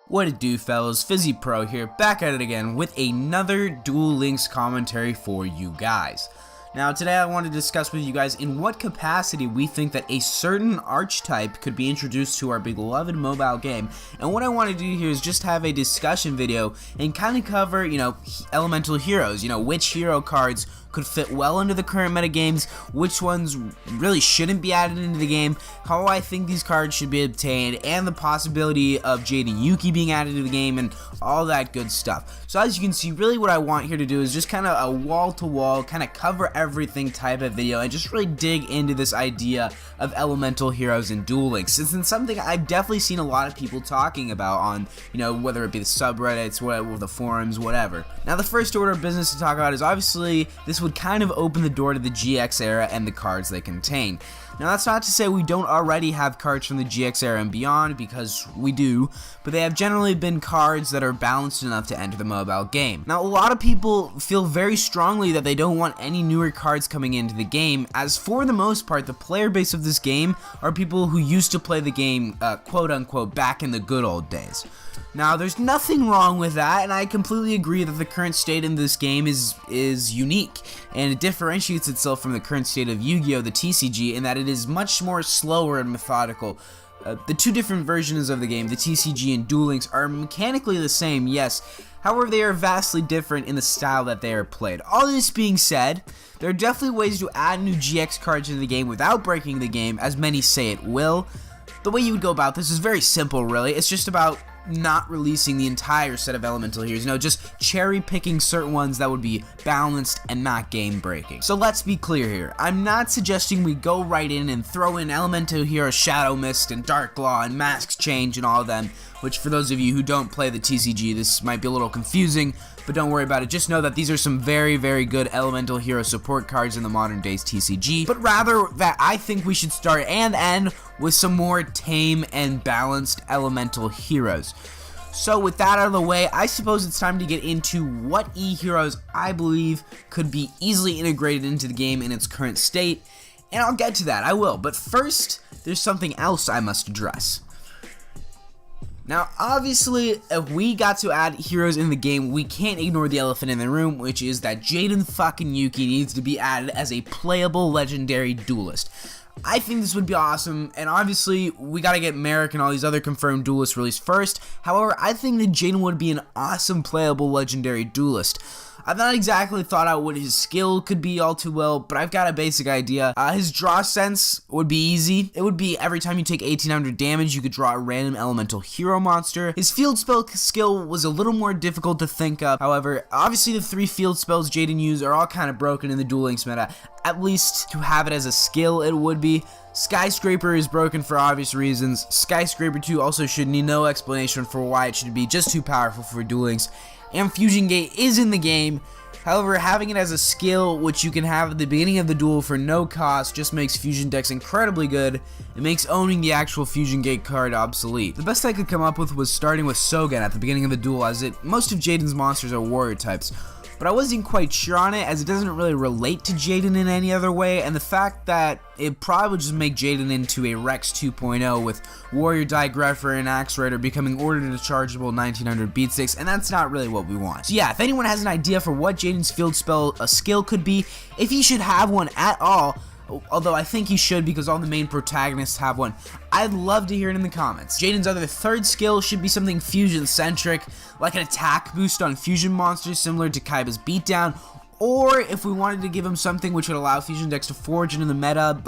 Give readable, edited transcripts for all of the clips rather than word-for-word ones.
What it do, fellas? Fizzy Pro here, back at it again with another Duel Links commentary for you guys. Now today I want to discuss with you guys in what capacity we think that a certain archetype could be introduced to our beloved mobile game. And what I want to do here is just have a discussion video and kind of cover, elemental heroes, which hero cards could fit well into the current meta games, which ones really shouldn't be added into the game, how I think these cards should be obtained, and the possibility of Jaden Yuki being added to the game, and all that good stuff. So as you can see, really what I want here to do is just kind of a wall-to-wall, kind of cover everything type of video, and just really dig into this idea of elemental heroes in Duel Links. It's something I've definitely seen a lot of people talking about on, whether it be the subreddits, whatever, the forums, whatever. Now the first order of business to talk about is obviously this would kind of open the door to the GX era and the cards they contain. Now that's not to say we don't already have cards from the GX era and beyond, because we do, but they have generally been cards that are balanced enough to enter the mobile game. Now a lot of people feel very strongly that they don't want any newer cards coming into the game, as for the most part the player base of this game are people who used to play the game quote unquote back in the good old days. Now there's nothing wrong with that, and I completely agree that the current state in this game is unique, and it differentiates itself from the current state of Yu-Gi-Oh! The TCG in that it is much more slower and methodical. The two different versions of the game, the TCG and Duel Links, are mechanically the same, yes, however they are vastly different in the style that they are played. All this being said, there are definitely ways to add new GX cards into the game without breaking the game, as many say it will. The way you would go about this is very simple, really. It's just about not releasing the entire set of elemental heroes, just cherry picking certain ones that would be balanced and not game breaking. So let's be clear here, I'm not suggesting we go right in and throw in elemental heroes Shadow Mist and Dark Claw and Masks Change and all of them, which for those of you who don't play the TCG, this might be a little confusing, but don't worry about it. Just know that these are some very, very good elemental hero support cards in the modern days TCG, but rather that I think we should start and end with some more tame and balanced elemental heroes. So with that out of the way, I suppose it's time to get into what E-heroes I believe could be easily integrated into the game in its current state, and I'll get to that, I will, but first, there's something else I must address. Now, obviously, if we got to add heroes in the game, we can't ignore the elephant in the room, which is that Jaden fucking Yuki needs to be added as a playable legendary duelist. I think this would be awesome, and obviously, we gotta get Merrick and all these other confirmed duelists released first. However, I think that Jaden would be an awesome playable legendary duelist. I've not exactly thought out what his skill could be all too well, but I've got a basic idea. His draw sense would be easy. It would be every time you take 1800 damage, you could draw a random elemental hero monster. His field spell skill was a little more difficult to think of. However, obviously the 3 field spells Jaden used are all kind of broken in the Duel Links meta. At least to have it as a skill, it would be. Skyscraper is broken for obvious reasons. Skyscraper 2 also should need no explanation for why it should be just too powerful for Duel Links. And Fusion Gate is in the game, however having it as a skill which you can have at the beginning of the duel for no cost just makes Fusion decks incredibly good. It makes owning the actual Fusion Gate card obsolete. The best I could come up with was starting with Sogen at the beginning of the duel, as most of Jaden's monsters are warrior types. But I wasn't quite sure on it, as it doesn't really relate to Jaden in any other way, and the fact that it probably would just make Jaden into a Rex 2.0 with Warrior Digrapher and Axe Rider becoming ordered interchangeable 1900 beatsticks, and that's not really what we want. So yeah, if anyone has an idea for what Jaden's field spell skill could be, if he should have one at all, although I think he should because all the main protagonists have one, I'd love to hear it in the comments. Jaden's other third skill should be something fusion-centric, like an attack boost on fusion monsters similar to Kaiba's Beatdown, or if we wanted to give him something which would allow fusion decks to forge into the meta,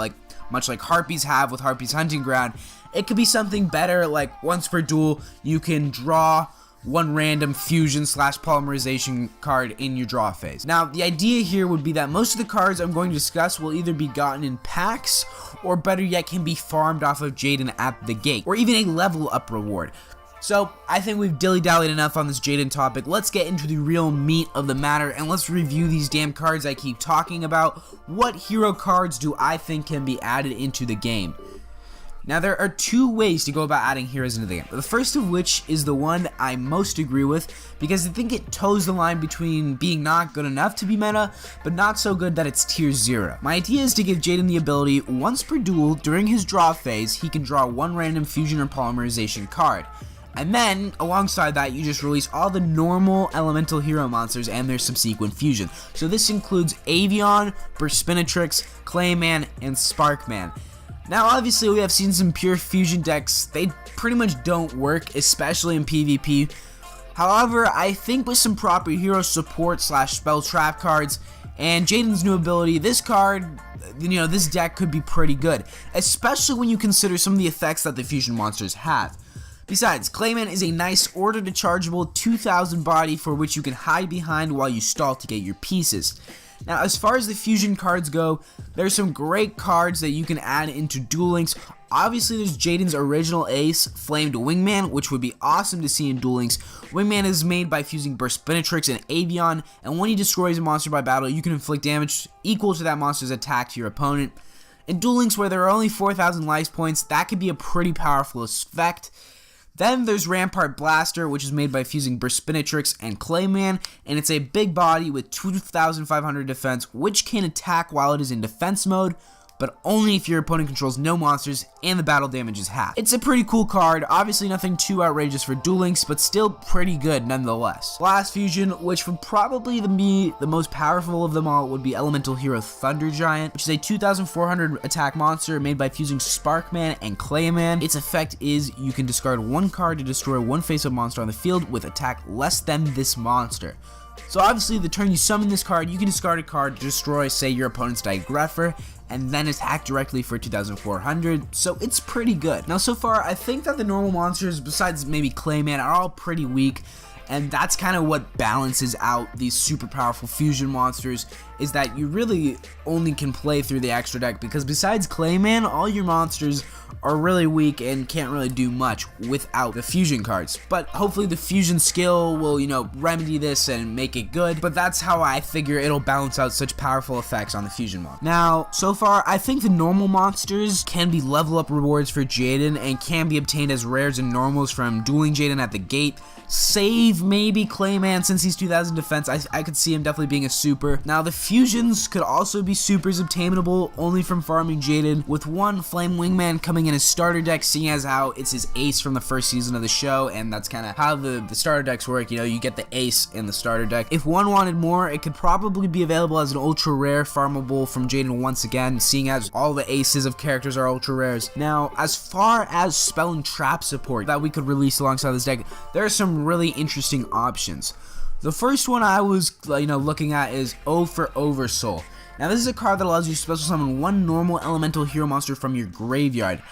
much like Harpies have with Harpies Hunting Ground, it could be something better, like once per duel, you can draw one random fusion/polymerization card in your draw phase. Now, the idea here would be that most of the cards I'm going to discuss will either be gotten in packs, or better yet, can be farmed off of Jaden at the gate, or even a level up reward. So, I think we've dilly-dallied enough on this Jaden topic. Let's get into the real meat of the matter, and let's review these damn cards I keep talking about. What hero cards do I think can be added into the game? Now, there are 2 ways to go about adding heroes into the game. The first of which is the one I most agree with, because I think it toes the line between being not good enough to be meta, but not so good that it's tier 0. My idea is to give Jaden the ability, once per duel, during his draw phase, he can draw one random fusion or polymerization card. And then, alongside that, you just release all the normal elemental hero monsters and their subsequent fusion. So this includes Avion, Burspinatrix, Clayman, and Sparkman. Now, obviously, we have seen some pure fusion decks. They pretty much don't work, especially in PvP. However, I think with some proper hero support / spell trap cards and Jaden's new ability, this card, this deck could be pretty good, especially when you consider some of the effects that the fusion monsters have. Besides, Clayman is a nice order to chargeable 2000 body for which you can hide behind while you stall to get your pieces. Now, as far as the fusion cards go, there's some great cards that you can add into Duel Links. Obviously, there's Jaden's original ace, Flamed Wingman, which would be awesome to see in Duel Links. Wingman is made by fusing Burspinatrix and Avion, and when he destroys a monster by battle, you can inflict damage equal to that monster's attack to your opponent. In Duel Links, where there are only 4,000 life points, that could be a pretty powerful effect. Then there's Rampart Blaster, which is made by fusing Burspinatrix and Clayman, and it's a big body with 2,500 defense, which can attack while it is in defense mode, but only if your opponent controls no monsters and the battle damage is half. It's a pretty cool card, obviously nothing too outrageous for Duel Links, but still pretty good nonetheless. Last fusion, which would probably be the most powerful of them all, would be Elemental Hero Thunder Giant, which is a 2,400 attack monster made by fusing Sparkman and Clayman. Its effect is you can discard one card to destroy one face-up monster on the field with attack less than this monster. So obviously the turn you summon this card, you can discard a card to destroy, say, your opponent's Digrepher, and then attack directly for 2,400, so it's pretty good. Now so far, I think that the normal monsters, besides maybe Clayman, are all pretty weak, and that's kind of what balances out these super powerful fusion monsters, is that you really only can play through the extra deck, because besides Clayman, all your monsters are really weak and can't really do much without the fusion cards. But hopefully the fusion skill will, remedy this and make it good. But that's how I figure it'll balance out such powerful effects on the fusion monster. Now, so far, I think the normal monsters can be level up rewards for Jaden and can be obtained as rares and normals from dueling Jaden at the gate. Save maybe Clayman, since he's 2000 defense, I could see him definitely being a super. Now the fusions could also be supers obtainable only from farming Jaden, with one Flame Wingman coming in his starter deck, seeing as how it's his ace from the first season of the show, and that's kind of how the starter decks work, you get the ace in the starter deck. If one wanted more, it could probably be available as an ultra rare farmable from Jaden once again, seeing as all the aces of characters are ultra rares. Now, as far as spell and trap support that we could release alongside this deck, there are some really interesting options. The first one I was looking at is O for Oversoul. Now this is a card that allows you to special summon one normal elemental hero monster from your graveyard.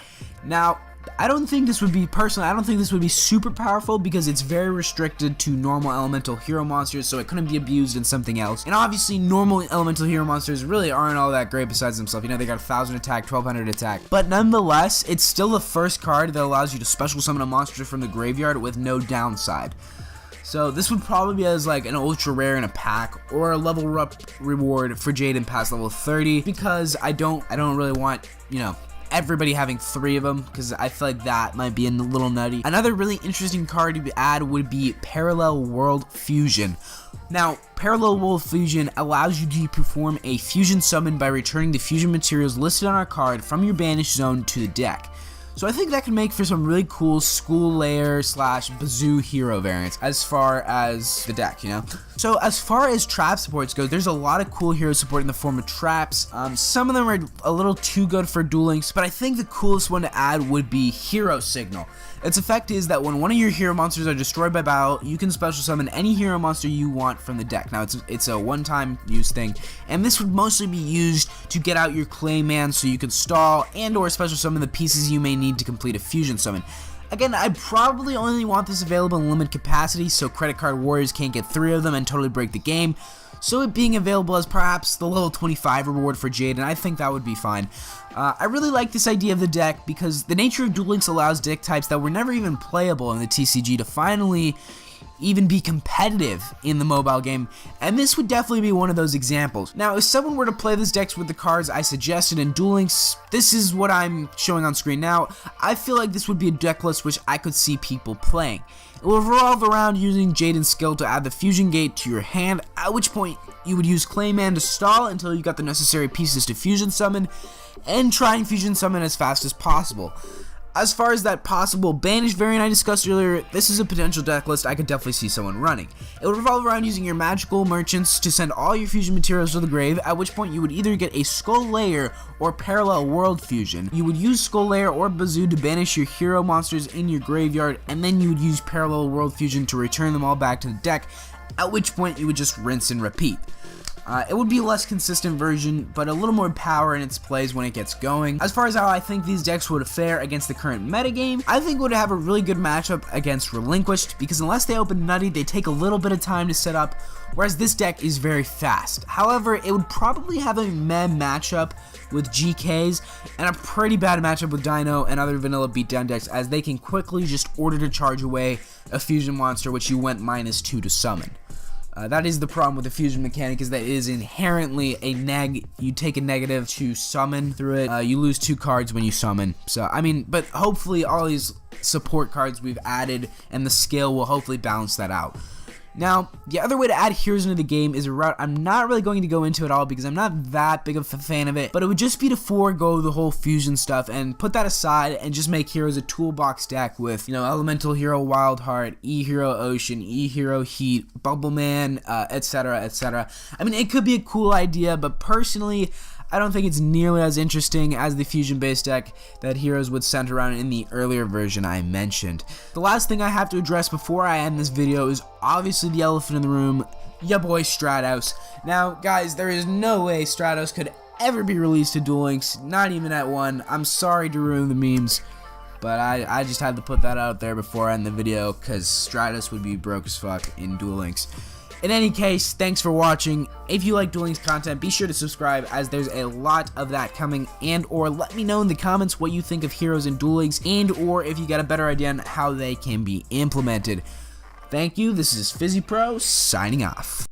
Now I don't think this would be super powerful because it's very restricted to normal elemental hero monsters, so it couldn't be abused in something else. And obviously normal elemental hero monsters really aren't all that great besides themselves. They got 1000 attack, 1200 attack. But nonetheless, it's still the first card that allows you to special summon a monster from the graveyard with no downside. So this would probably be as like an ultra rare in a pack, or a level up reward for Jaden past level 30, because I don't really want, everybody having 3 of them, because I feel like that might be a little nutty. Another really interesting card to add would be Parallel World Fusion. Now, Parallel World Fusion allows you to perform a fusion summon by returning the fusion materials listed on our card from your banished zone to the deck. So I think that could make for some really cool School Layer / Bazoo hero variants as far as the deck, So as far as trap supports go, there's a lot of cool hero support in the form of traps. Some of them are a little too good for Duel Links, but I think the coolest one to add would be Hero Signal. Its effect is that when one of your hero monsters are destroyed by battle, you can special summon any hero monster you want from the deck. Now it's a one-time use thing, and this would mostly be used to get out your Clayman so you can stall and or special summon the pieces you may need to complete a fusion summon. Again, I probably only want this available in limited capacity, so credit card warriors can't get 3 of them and totally break the game. So it being available as perhaps the level 25 reward for Jaden, I think that would be fine. I really like this idea of the deck because the nature of Duel Links allows deck types that were never even playable in the TCG to finally even be competitive in the mobile game, and this would definitely be one of those examples. Now, if someone were to play this deck with the cards I suggested in Duel Links, this is what I'm showing on screen now, I feel like this would be a deck list which I could see people playing. It will revolve around using Jaden's skill to add the fusion gate to your hand, at which point you would use Clayman to stall until you got the necessary pieces to fusion summon, and try and fusion summon as fast as possible. As far as that possible banished variant I discussed earlier, this is a potential deck list I could definitely see someone running. It would revolve around using your magical merchants to send all your fusion materials to the grave, at which point you would either get a Skull Layer or Parallel World fusion. You would use Skull Layer or Bazoo to banish your hero monsters in your graveyard, and then you would use Parallel World fusion to return them all back to the deck, at which point you would just rinse and repeat. It would be a less consistent version, but a little more power in its plays when it gets going. As far as how I think these decks would fare against the current metagame, I think it would have a really good matchup against Relinquished, because unless they open Nutty, they take a little bit of time to set up, whereas this deck is very fast. However, it would probably have a meh matchup with GKs, and a pretty bad matchup with Dino and other vanilla beatdown decks, as they can quickly just order to charge away a fusion monster which you went -2 to summon. That is the problem with the fusion mechanic, is that it is inherently a you take a negative to summon through it. You lose 2 cards when you summon. So, I mean, but hopefully all these support cards we've added and the skill will hopefully balance that out. Now, the other way to add heroes into the game is a route I'm not really going to go into at all because I'm not that big of a fan of it, but it would just be to forego the whole fusion stuff and put that aside and just make heroes a toolbox deck with, you know, Elemental Hero Wildheart, E-Hero Ocean, E-Hero Heat, Bubble Man, etc., etc. I mean, it could be a cool idea, but personally, I don't think it's nearly as interesting as the fusion-based deck that heroes would center around in the earlier version I mentioned. The last thing I have to address before I end this video is obviously the elephant in the room, ya boy Stratos. Now, guys, there is no way Stratos could ever be released to Duel Links, not even at 1. I'm sorry to ruin the memes, but I just had to put that out there before I end the video, because Stratos would be broke as fuck in Duel Links. In any case, thanks for watching. If you like Duel Links content, be sure to subscribe, as there's a lot of that coming, and or let me know in the comments what you think of heroes in Duel Links, and or if you got a better idea on how they can be implemented. Thank you, this is FizzyPro, signing off.